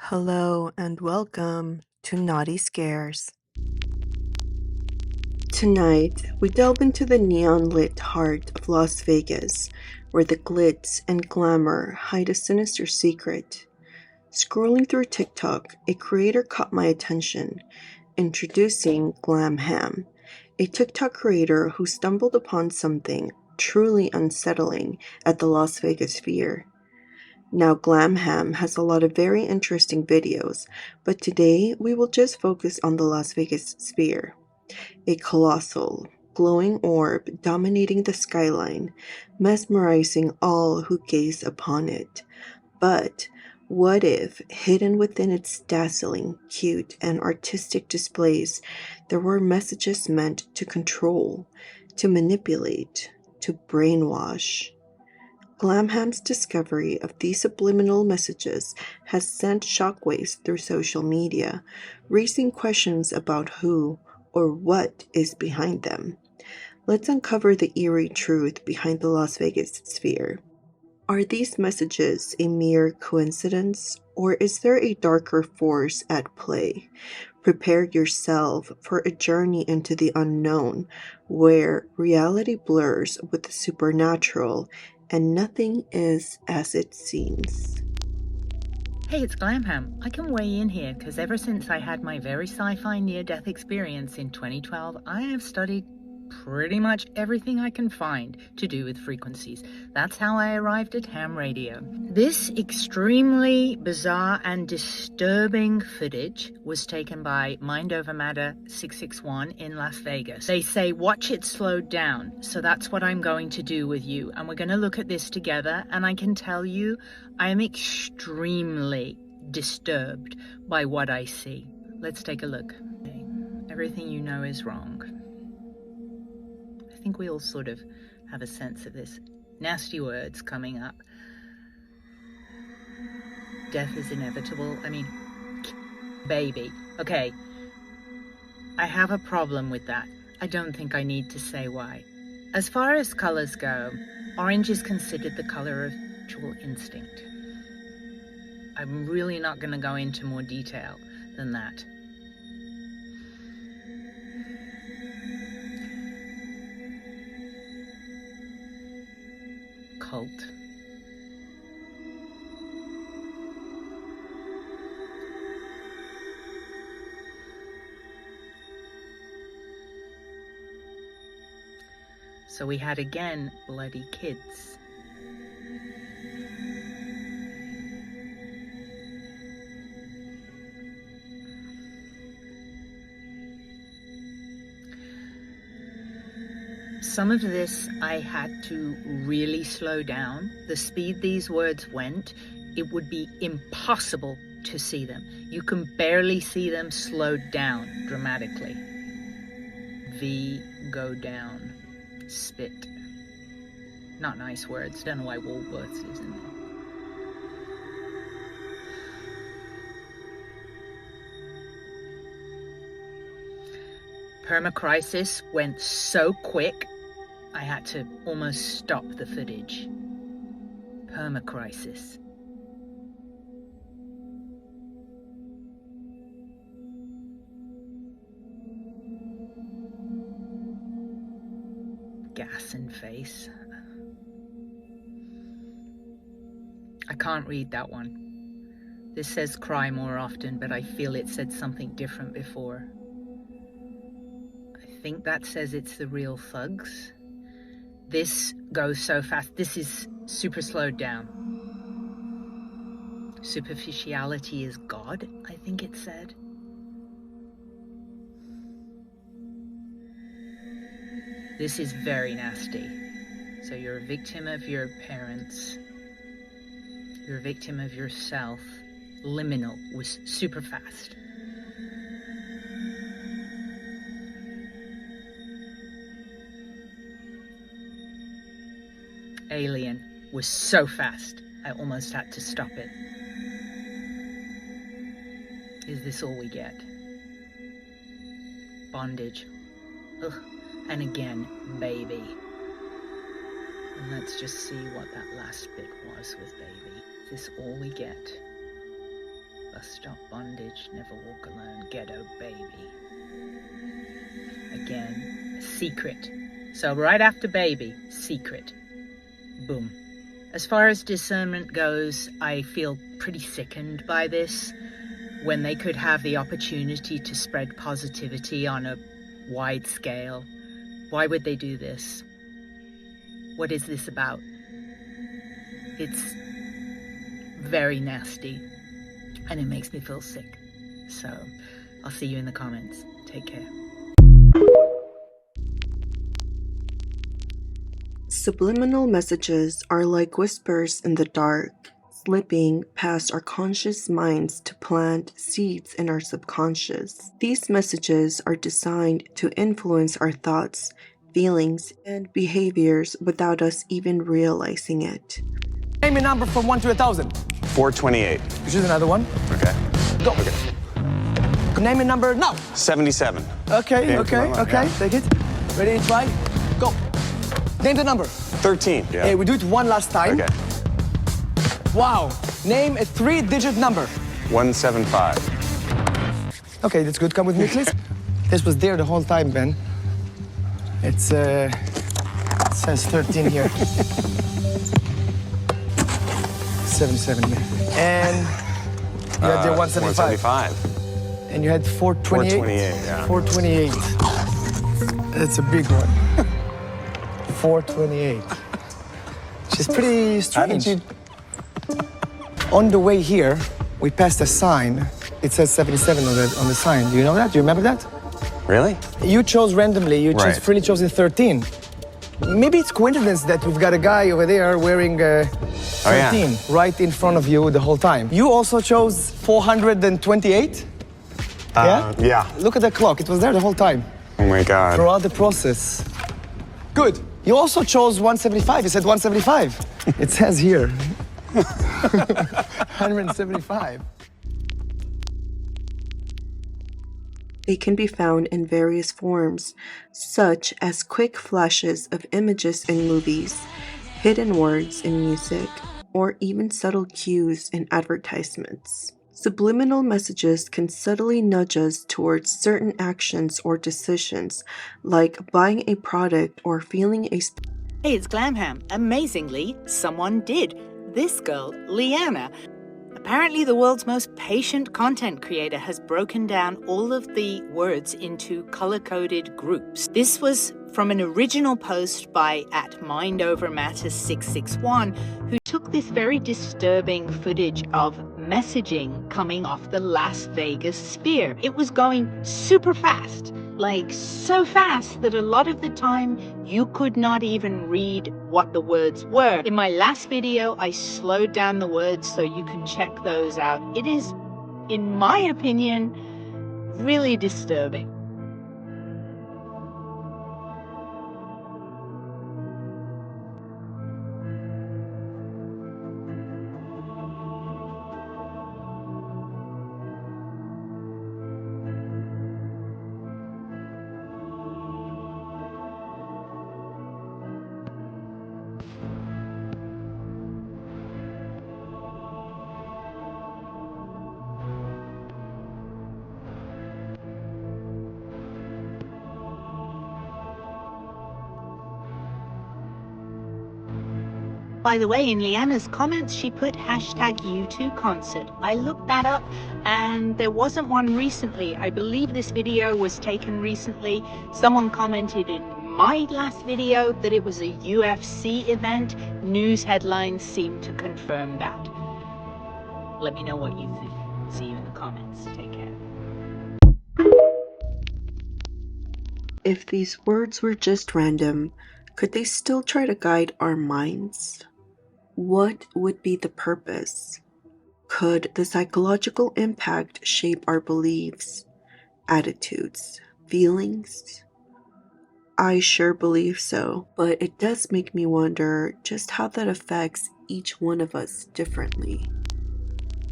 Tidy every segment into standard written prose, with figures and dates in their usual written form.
Hello and welcome to Naughty Scares. Tonight, we delve into the neon-lit heart of Las Vegas, where the glitz and glamour hide a sinister secret. Scrolling through TikTok, a creator caught my attention, introducing Glam Ham, a TikTok creator who stumbled upon something truly unsettling at the Las Vegas Sphere. Now, Glam Ham has a lot of very interesting videos, but today we will just focus on the Las Vegas Sphere, a colossal, glowing orb dominating the skyline, mesmerizing all who gaze upon it. But what if, hidden within its dazzling, cute, and artistic displays, there were messages meant to control, to manipulate, to brainwash? Glamham's discovery of these subliminal messages has sent shockwaves through social media, raising questions about who or what is behind them. Let's uncover the eerie truth behind the Las Vegas Sphere. Are these messages a mere coincidence, or is there a darker force at play? Prepare yourself for a journey into the unknown, where reality blurs with the supernatural and nothing is as it seems. Hey, it's Glam Ham. I can weigh in here because ever since I had my very sci-fi near-death experience in 2012, I have studied pretty much everything I can find to do with frequencies. That's how I arrived at ham radio. This extremely bizarre and disturbing footage was taken by Mind Over Matter 661 in Las Vegas. They say watch it slowed down, so that's what I'm going to do with you, and we're going to look at this together, and I can tell you I am extremely disturbed by what I see. Let's take a look. Everything you know is wrong. I think we all sort of have a sense of this. Nasty words coming up. Death is inevitable. I mean, baby. Okay. I have a problem with that. I don't think I need to say why. As far as colors go, orange is considered the color of sexual instinct. I'm really not going to go into more detail than that. Cult. So we had again bloody kids. Some of this I had to really slow down. The speed these words went, it would be impossible to see them. You can barely see them slowed down dramatically. V, go down, spit. Not nice words. Don't know why Woolworths is in there. Permacrisis went so quick, I had to almost stop the footage. Permacrisis. Gas in face. I can't read that one. This says cry more often, but I feel it said something different before. I think that says it's the real thugs. This goes so fast. This is super slowed down. Superficiality is God, I think it said. This is very nasty. So you're a victim of your parents. You're a victim of yourself. Liminal was super fast. Alien was so fast, I almost had to stop it. Is this all we get? Bondage. Ugh. And again, baby. And let's just see what that last bit was with baby. Is this all we get? Bus stop bondage, never walk alone, ghetto baby. Again, secret. So right after baby, secret. Boom. As far as discernment goes, I feel pretty sickened by this. When they could have the opportunity to spread positivity on a wide scale, why would they do this? What is this about? It's very nasty, and it makes me feel sick. So, I'll see you in the comments. Take care. Subliminal messages are like whispers in the dark, slipping past our conscious minds to plant seeds in our subconscious. These messages are designed to influence our thoughts, feelings, and behaviors without us even realizing it. Name a number from 1 to 1,000. 428. You choose another one. Okay. Go. Okay. Name a number now. 77. Okay, Name okay, from my okay. mind, Take it. Ready, try. Go. Name the number. 13. Yeah. Hey, we do it one last time. Okay. Wow. Name a 3-digit number. 175. Okay, that's good. Come with me, please. This was there the whole time, Ben. It says 13 here. 77 here. And you had the 175. 175. And you had 428. 428, yeah. 428. That's a big one. 428. Which is pretty strange. On the way here, we passed a sign. It says 77 on the sign. Do you know that? Do you remember that? Really? You chose randomly. You Right. freely chosen 13. Maybe it's coincidence that we've got a guy over there wearing 13 right in front of you the whole time. You also chose 428? Yeah. Look at the clock. It was there the whole time. Oh my God. Throughout the process. Good. You also chose 175. You said 175. It says here. 175. They can be found in various forms, such as quick flashes of images in movies, hidden words in music, or even subtle cues in advertisements. Subliminal messages can subtly nudge us towards certain actions or decisions, like buying a product or feeling a Hey, it's Glam Ham. Amazingly, someone did. This girl, Leanna. Apparently, the world's most patient content creator has broken down all of the words into color-coded groups. This was from an original post by @MindOverMatters661, who took this very disturbing footage of messaging coming off the Las Vegas sphere. It was going super fast, like so fast that a lot of the time you could not even read what the words were. In my last video, I slowed down the words so you can check those out. It is, in my opinion, really disturbing. By the way, in Leanna's comments, she put #U2 concert. I looked that up and there wasn't one recently. I believe this video was taken recently. Someone commented in my last video that it was a UFC event. News headlines seem to confirm that. Let me know what you think. See you in the comments. Take care. If these words were just random, could they still try to guide our minds? What would be the purpose? Could the psychological impact shape our beliefs, attitudes, feelings? I sure believe so, but it does make me wonder just how that affects each one of us differently.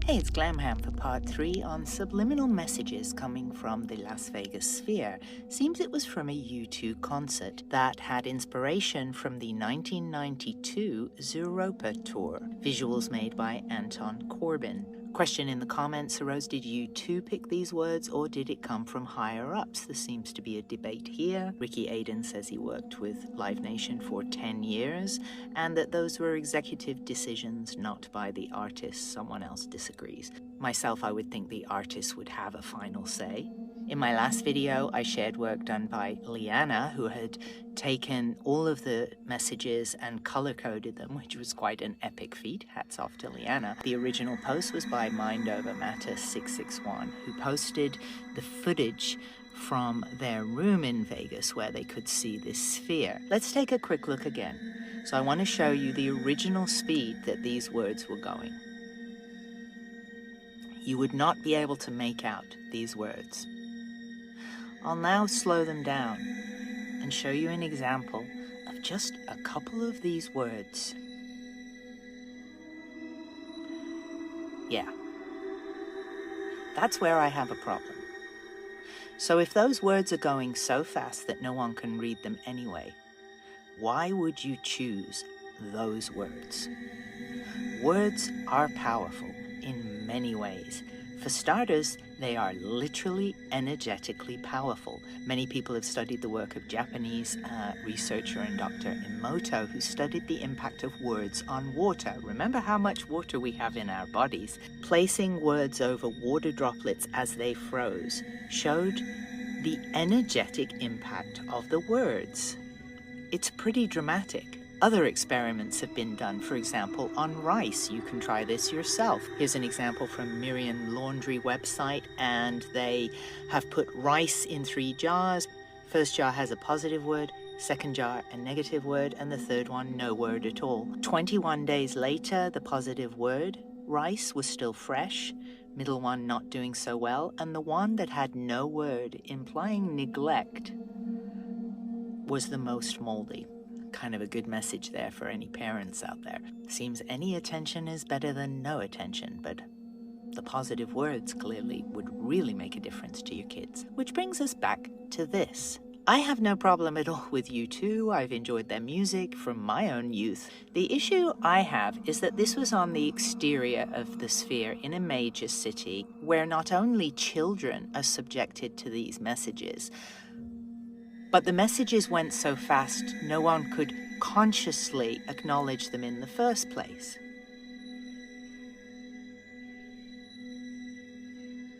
Hey, it's Glam Ham for part 3 on subliminal messages coming from the Las Vegas sphere. Seems it was from a U2 concert that had inspiration from the 1992 Zooropa tour. Visuals made by Anton Corbin. Question in the comments arose, did you too pick these words or did it come from higher ups? There seems to be a debate here. Ricky Aiden says he worked with Live Nation for 10 years and that those were executive decisions, not by the artist. Someone else disagrees. Myself, I would think the artist would have a final say. In my last video, I shared work done by Liana, who had taken all of the messages and color-coded them, which was quite an epic feat. Hats off to Liana. The original post was by Mind Over Matter 661, who posted the footage from their room in Vegas where they could see this sphere. Let's take a quick look again. So I want to show you the original speed that these words were going. You would not be able to make out these words. I'll now slow them down and show you an example of just a couple of these words. Yeah, that's where I have a problem. So if those words are going so fast that no one can read them anyway, why would you choose those words? Words are powerful in many ways. For starters, they are literally energetically powerful. Many people have studied the work of Japanese researcher and Dr. Emoto, who studied the impact of words on water. Remember how much water we have in our bodies? Placing words over water droplets as they froze showed the energetic impact of the words. It's pretty dramatic. Other experiments have been done, for example, on rice. You can try this yourself. Here's an example from Miriam Laundry website, and they have put rice in 3 jars. First jar has a positive word, second jar a negative word, and the third one no word at all. 21 days later, the positive word, rice, was still fresh, middle one not doing so well, and the one that had no word, implying neglect, was the most moldy. Kind of a good message there for any parents out there. Seems any attention is better than no attention, but the positive words clearly would really make a difference to your kids. Which brings us back to this. I have no problem at all with U2. I've enjoyed their music from my own youth. The issue I have is that this was on the exterior of the sphere in a major city where not only children are subjected to these messages, but the messages went so fast, no one could consciously acknowledge them in the first place.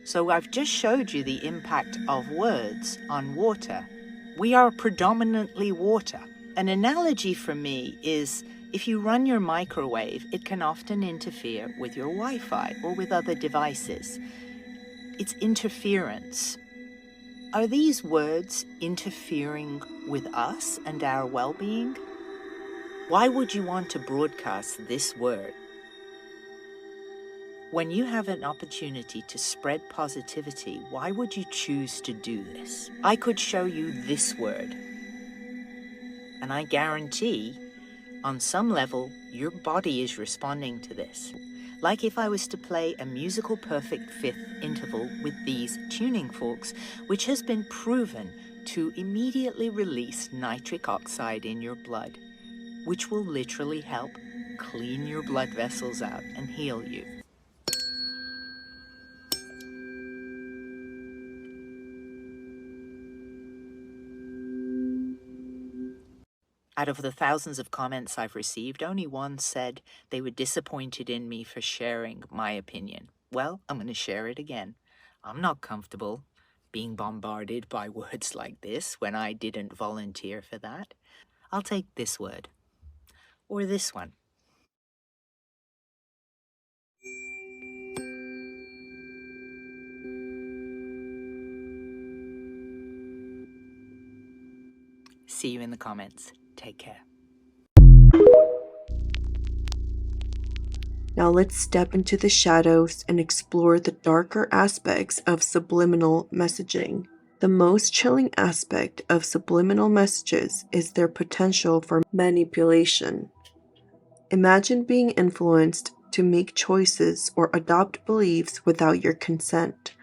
So I've just showed you the impact of words on water. We are predominantly water. An analogy for me is if you run your microwave, it can often interfere with your Wi-Fi or with other devices. It's interference. Are these words interfering with us and our well-being? Why would you want to broadcast this word? When you have an opportunity to spread positivity, why would you choose to do this? I could show you this word, and I guarantee, on some level, your body is responding to this. Like if I was to play a musical perfect fifth interval with these tuning forks, which has been proven to immediately release nitric oxide in your blood, which will literally help clean your blood vessels out and heal you. Out of the thousands of comments I've received, only one said they were disappointed in me for sharing my opinion. Well, I'm going to share it again. I'm not comfortable being bombarded by words like this when I didn't volunteer for that. I'll take this word, or this one. See you in the comments. Take care. Now let's step into the shadows and explore the darker aspects of subliminal messaging. The most chilling aspect of subliminal messages is their potential for manipulation. Imagine being influenced to make choices or adopt beliefs without your consent.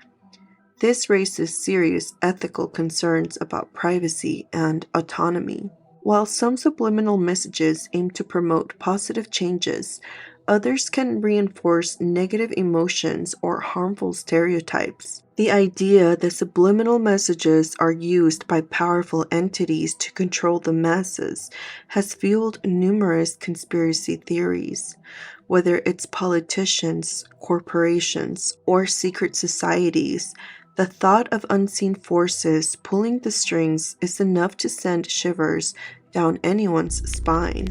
This raises serious ethical concerns about privacy and autonomy. While some subliminal messages aim to promote positive changes, Others can reinforce negative emotions or harmful stereotypes. The idea that subliminal messages are used by powerful entities to control the masses has fueled numerous conspiracy theories. Whether it's politicians, corporations, or secret societies, the thought of unseen forces pulling the strings is enough to send shivers down anyone's spine.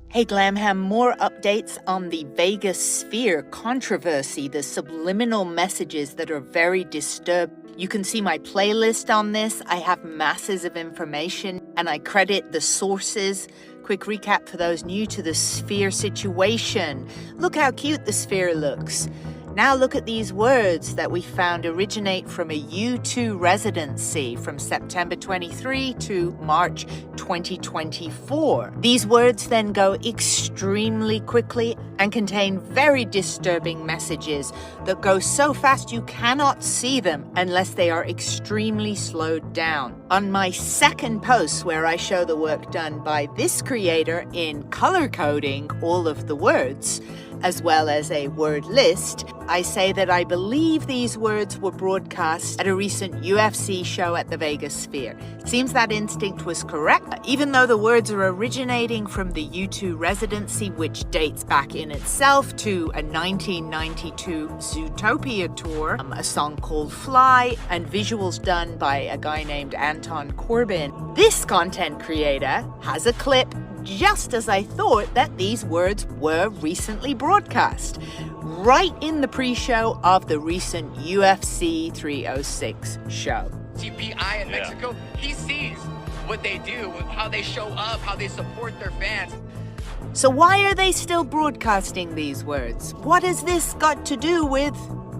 Hey Glam Ham, more updates on the Vegas sphere controversy, the subliminal messages that are very disturbing. You can see my playlist on this. I have masses of information and I credit the sources. Quick recap for those new to the sphere situation. Look how cute the sphere looks. Now look at these words that we found originate from a U2 residency from September 23 to March 2024. These words then go extremely quickly and contain very disturbing messages that go so fast you cannot see them unless they are extremely slowed down. On my second post, where I show the work done by this creator in color coding all of the words, as well as a word list, I say that I believe these words were broadcast at a recent UFC show at the Vegas Sphere. Seems that instinct was correct, even though the words are originating from the U2 residency, which dates back in itself to a 1992 Zootopia tour, a song called Fly, and visuals done by a guy named Anton Corbin. This content creator has a clip just as I thought that these words were recently broadcast, right in the pre-show of the recent UFC 306 show. TPI in Mexico, he sees what they do, how they show up, how they support their fans. So why are they still broadcasting these words? What has this got to do with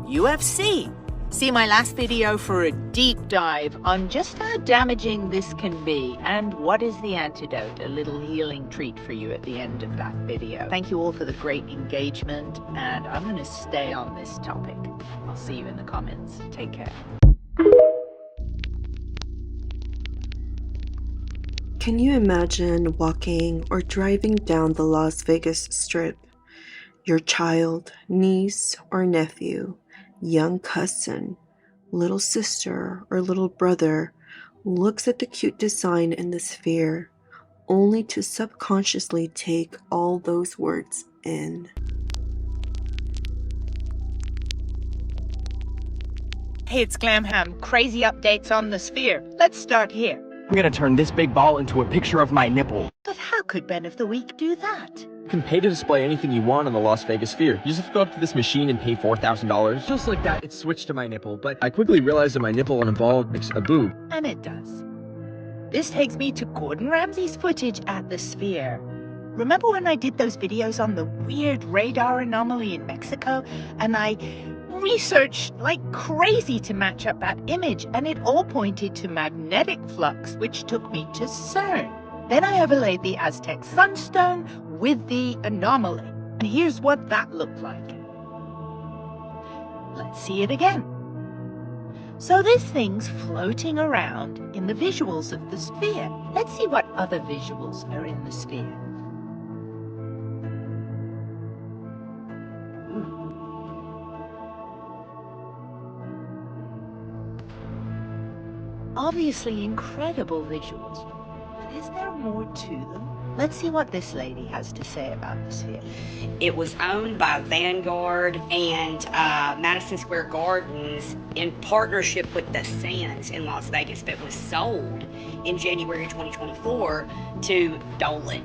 UFC? See my last video for a deep dive on just how damaging this can be and what is the antidote, a little healing treat for you at the end of that video. Thank you all for the great engagement, and I'm going to stay on this topic. I'll see you in the comments. Take care. Can you imagine walking or driving down the Las Vegas Strip? Your child, niece, or nephew, young cousin, little sister, or little brother looks at the cute design in the sphere, only to subconsciously take all those words in. Hey, it's Glam Ham. Crazy updates on the sphere. Let's start here. I'm gonna turn this big ball into a picture of my nipple. But how could Ben of the Week do that? You can pay to display anything you want on the Las Vegas Sphere. You just have to go up to this machine and pay $4,000. Just like that, it switched to my nipple, but I quickly realized that my nipple on a ball makes a boob. And it does. This takes me to Gordon Ramsay's footage at the Sphere. Remember when I did those videos on the weird radar anomaly in Mexico? And I researched like crazy to match up that image, and it all pointed to magnetic flux, which took me to CERN. Then I overlaid the Aztec sunstone with the anomaly, and here's what that looked like. Let's see it again. So this thing's floating around in the visuals of the sphere. Let's see what other visuals are in the sphere. Obviously incredible visuals, but is there more to them? Let's see what this lady has to say about the sphere. It was owned by Vanguard and Madison Square Gardens in partnership with the Sands in Las Vegas, but was sold in January 2024 to Dolan.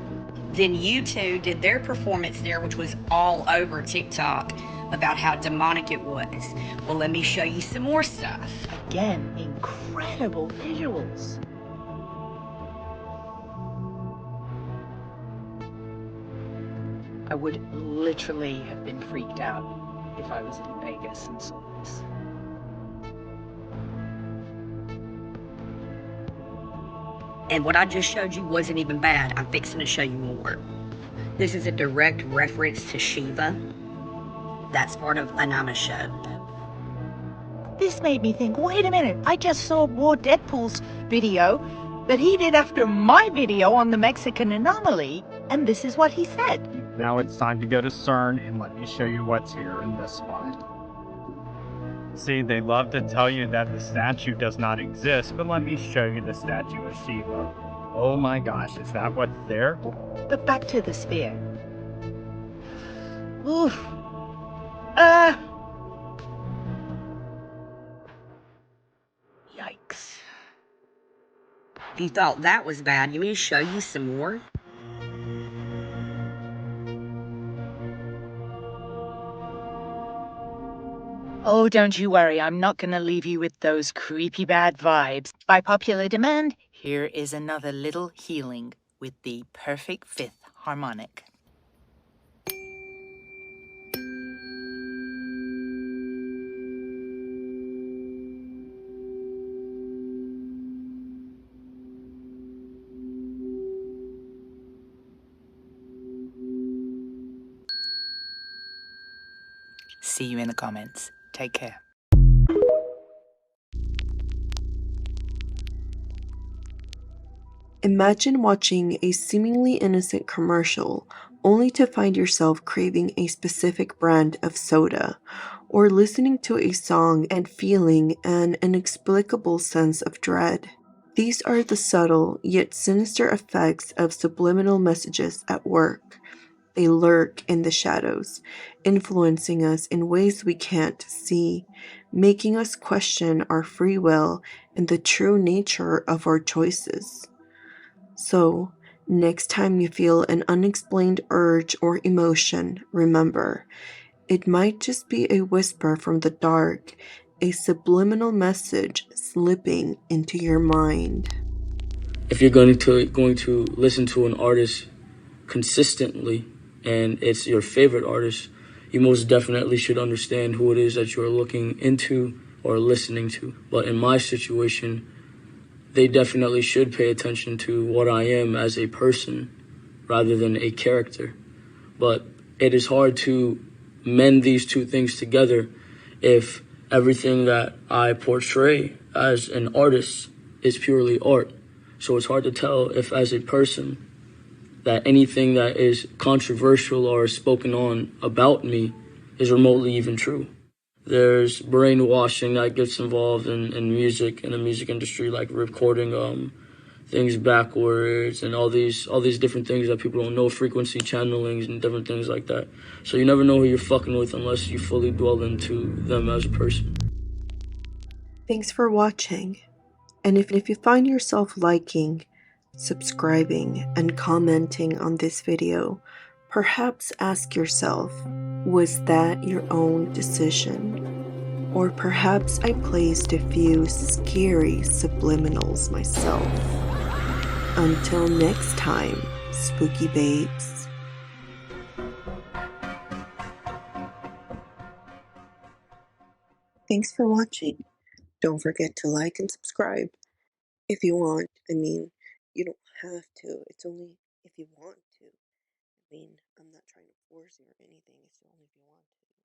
Then U2 did their performance there, which was all over TikTok about how demonic it was. Well, let me show you some more stuff. Again, incredible visuals. I would literally have been freaked out if I was in Vegas and saw this. And what I just showed you wasn't even bad. I'm fixing to show you more. This is a direct reference to Shiva. That's part of Anama's show. This made me think, wait a minute, I just saw War Deadpool's video that he did after my video on the Mexican anomaly, and this is what he said. Now it's time to go to CERN and let me show you what's here in this spot. See, they love to tell you that the statue does not exist, but let me show you the statue of Shiva. Oh my gosh, is that what's there? But back to the sphere. Oof. Yikes. If you thought that was bad, you want me to show you some more? Oh, don't you worry, I'm not gonna leave you with those creepy bad vibes. By popular demand, here is another little healing with the perfect fifth harmonic. See you in the comments. Take care. Imagine watching a seemingly innocent commercial only to find yourself craving a specific brand of soda, or listening to a song and feeling an inexplicable sense of dread. These are the subtle yet sinister effects of subliminal messages at work. They lurk in the shadows, influencing us in ways we can't see, making us question our free will and the true nature of our choices. So, next time you feel an unexplained urge or emotion, remember, it might just be a whisper from the dark, a subliminal message slipping into your mind. If you're going to listen to an artist consistently and it's your favorite artist, you most definitely should understand who it is that you're looking into or listening to. But in my situation, they definitely should pay attention to what I am as a person rather than a character. But it is hard to mend these two things together if everything that I portray as an artist is purely art. So it's hard to tell if, as a person, that anything that is controversial or spoken on about me is remotely even true. There's brainwashing that gets involved in music, in the music industry, like recording things backwards and all these different things that people don't know, frequency channelings and different things like that. So you never know who you're fucking with unless you fully dwell into them as a person. Thanks for watching. And if you find yourself liking, subscribing, and commenting on this video, perhaps ask yourself, was that your own decision? Or perhaps I placed a few scary subliminals myself. Until next time, spooky babes. Thanks for watching. Don't forget to like and subscribe. If you want, you don't have to. It's only if you want to. I'm not trying to force you or anything. It's only if you want to.